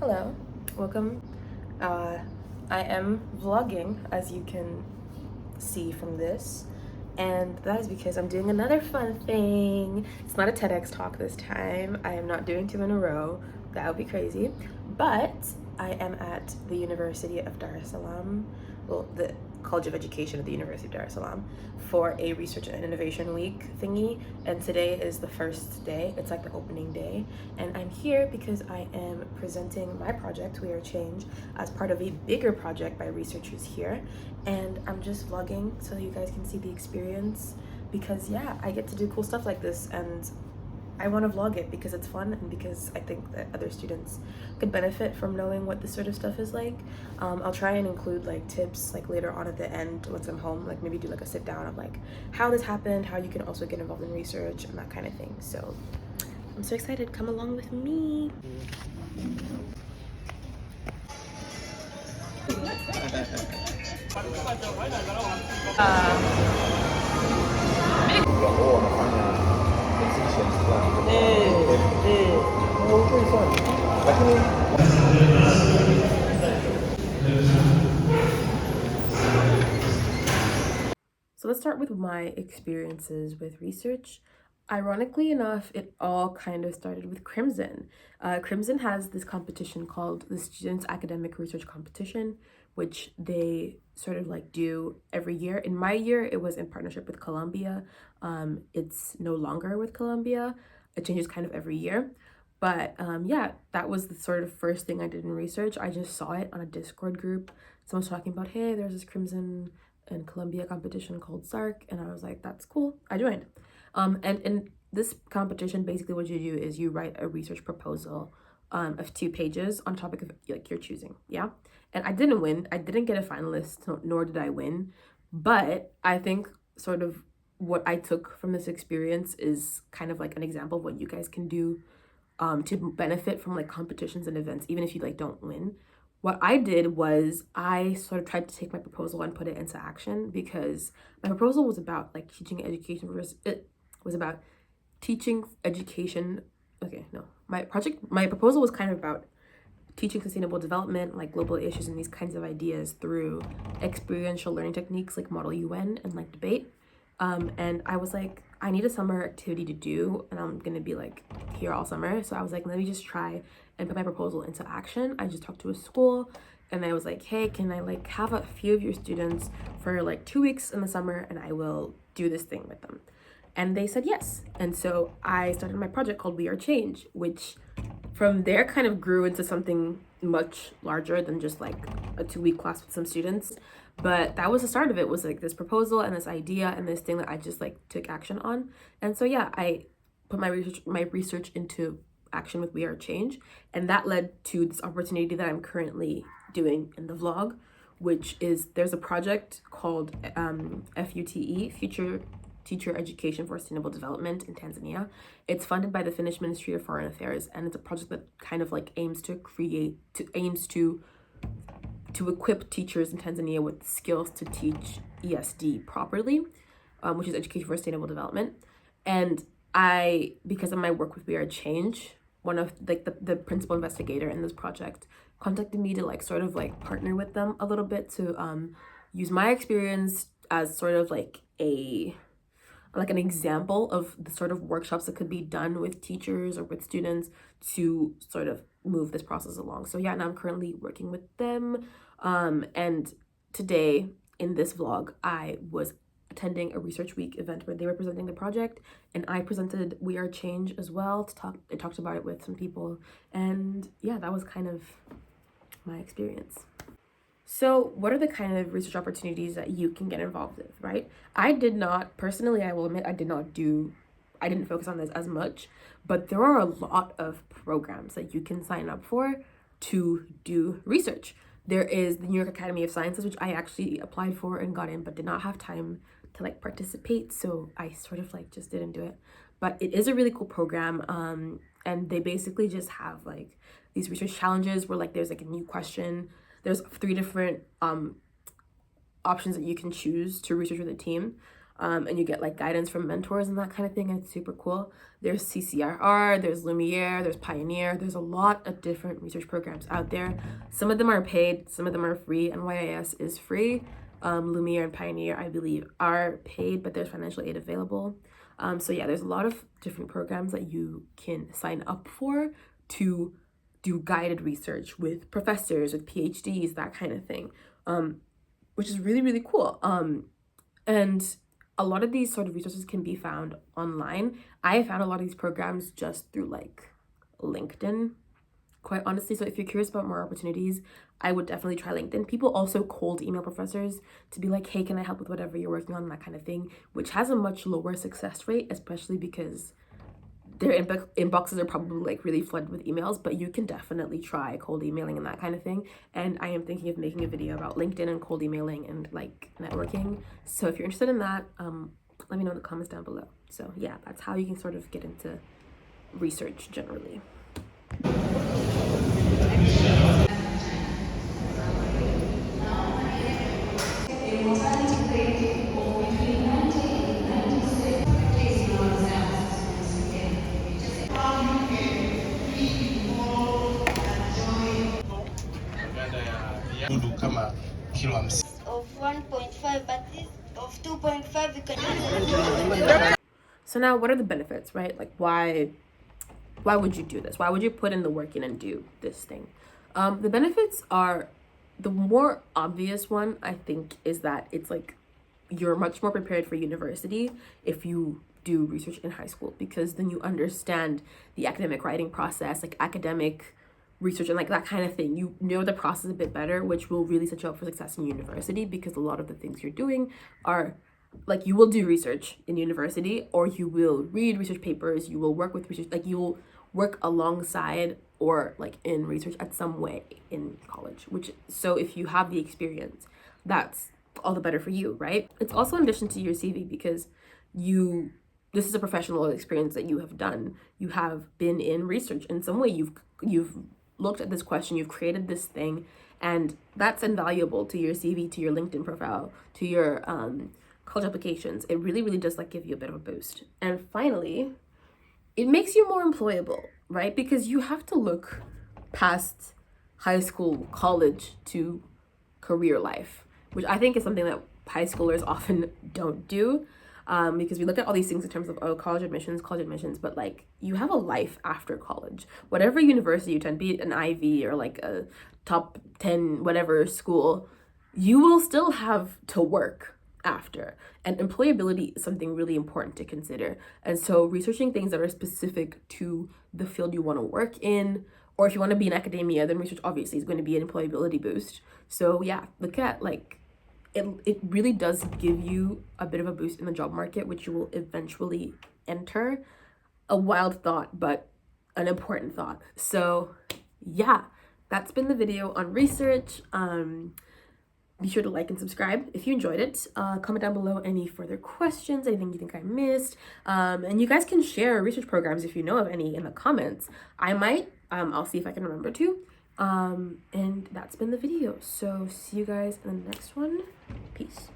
Hello, welcome. Uh, I am vlogging, as you can see from this, and that is because I'm doing another fun thing. It's not a TEDx talk this time. I am not doing two in a row. That would be crazy. But I am at the University of Dar es Salaam, well, the College of Education at the University of Dar es Salaam, for a Research and Innovation Week thingy. And today is the first day. It's like the opening day. And I'm here because I am presenting my project, We Are Change, as part of a bigger project by researchers here. And I'm just vlogging so you guys can see the experience because yeah, I get to do cool stuff like this and I want to vlog it because it's fun and because I think that other students could benefit from knowing what this sort of stuff is like. I'll try and include like tips like later on at the end once I'm home, like maybe do like a sit down of like how this happened, how you can also get involved in research and that kind of thing. So I'm so excited, come along with me. So let's start with my experiences with research. Ironically enough, it all kind of started with Crimson. Crimson has this competition called the Students Academic Research Competition, which they sort of like do every year. In my year, it was in partnership with Columbia. It's no longer with Columbia. It changes kind of every year. But yeah, that was the sort of first thing I did in research. I just saw it on a Discord group. Someone's talking about, hey, there's this Crimson and Columbia competition called SARC, and I was like, that's cool. I joined. And in this competition, basically what you do is you write a research proposal of 2 pages on a topic of like you're choosing, yeah. And I didn't win. I didn't get a finalist, nor did I win. But I think sort of what I took from this experience is kind of like an example of what you guys can do to benefit from like competitions and events, even if you like don't win. What I did was I sort of tried to take my proposal and put it into action because my proposal was about like teaching education versus it was about teaching education. Okay, no. My proposal was kind of about teaching sustainable development, like global issues and these kinds of ideas through experiential learning techniques like Model UN and like debate. And I was like, I need a summer activity to do, and I'm gonna be like here all summer. So I was like, let me just try and put my proposal into action. I just talked to a school and I was like, hey, can I like have a few of your students for like 2 weeks in the summer and I will do this thing with them. And they said yes. And so I started my project called We Are Change, which from there kind of grew into something much larger than just like a 2-week class with some students. But that was the start of it, was like this proposal and this idea and this thing that I just like took action on. And so yeah, I put my research into action with We Are Change, and that led to this opportunity that I'm currently doing in the vlog, which is there's a project called FUTE, Future Teacher Education for Sustainable Development in Tanzania. It's funded by the Finnish Ministry of Foreign Affairs, and it's a project that kind of like aims to equip teachers in Tanzania with skills to teach ESD properly, which is Education for Sustainable Development. And I, because of my work with We Are Change, one of like the principal investigator in this project contacted me to like sort of like partner with them a little bit to use my experience as sort of like an example of the sort of workshops that could be done with teachers or with students to sort of move this process along. So yeah, now I'm currently working with them. And today in this vlog, I was attending a research week event where they were presenting the project, and I presented We Are Change as well I talked about it with some people, and yeah, that was kind of my experience. So what are the kind of research opportunities that you can get involved with, right? I did not, personally, I will admit, I didn't focus on this as much, but there are a lot of programs that you can sign up for to do research. There is the New York Academy of Sciences, which I actually applied for and got in, but did not have time to like participate. So I sort of like just didn't do it. But it is a really cool program. And they basically just have like these research challenges where like there's like a new question. There's 3 different options that you can choose to research with a team. and you get like guidance from mentors and that kind of thing, and it's super cool. There's CCRR, there's Lumiere, there's Pioneer. There's a lot of different research programs out there. Some of them are paid, some of them are free. NYIS is free. Lumiere and Pioneer, I believe, are paid, but there's financial aid available. So yeah, there's a lot of different programs that you can sign up for to do guided research with professors, with PhDs, that kind of thing, which is really, really cool. And a lot of these sort of resources can be found online. I have found a lot of these programs just through like LinkedIn, quite honestly. So if you're curious about more opportunities, I would definitely try LinkedIn. People also cold email professors to be like, hey, can I help with whatever you're working on, that kind of thing, which has a much lower success rate, especially because their inboxes are probably like really flooded with emails. But you can definitely try cold emailing and that kind of thing. And I am thinking of making a video about LinkedIn and cold emailing and like networking. So if you're interested in that, let me know in the comments down below. So yeah, that's how you can sort of get into research generally. Of 1.5, but this of 2.5 you can. So now what are the benefits, right? Like why would you do this? Why would you put in the work in and do this thing? The benefits are, the more obvious one I think is that it's like you're much more prepared for university if you do research in high school, because then you understand the academic writing process, like academic research and like that kind of thing. You know the process a bit better, which will really set you up for success in university, because a lot of the things you're doing are like, you will do research in university, or you will read research papers, you will work with research, like you will work alongside or like in research at some way in college, which, so if you have the experience, that's all the better for you, right? It's also in addition to your CV, because this is a professional experience that you have done. You have been in research in some way. You've looked at this question, you've created this thing, and that's invaluable to your CV, to your LinkedIn profile, to your college applications. It really, really does like give you a bit of a boost. And finally, it makes you more employable, right? Because you have to look past high school, college to career life, which I think is something that high schoolers often don't do. Because we look at all these things in terms of, oh, college admissions, but like you have a life after college. Whatever university you attend, be it an Ivy or like a top 10 whatever school, you will still have to work after. And employability is something really important to consider. And so researching things that are specific to the field you want to work in, or if you want to be in academia, then research obviously is going to be an employability boost. So yeah, look at like, it really does give you a bit of a boost in the job market, which you will eventually enter. A wild thought, but an important thought. So yeah, that's been the video on research. Be sure to like and subscribe if you enjoyed it. Comment down below any further questions, anything you think I missed. And you guys can share research programs if you know of any in the comments. I might, I'll see if I can remember to. And that's been the video. So see you guys in the next one. Peace.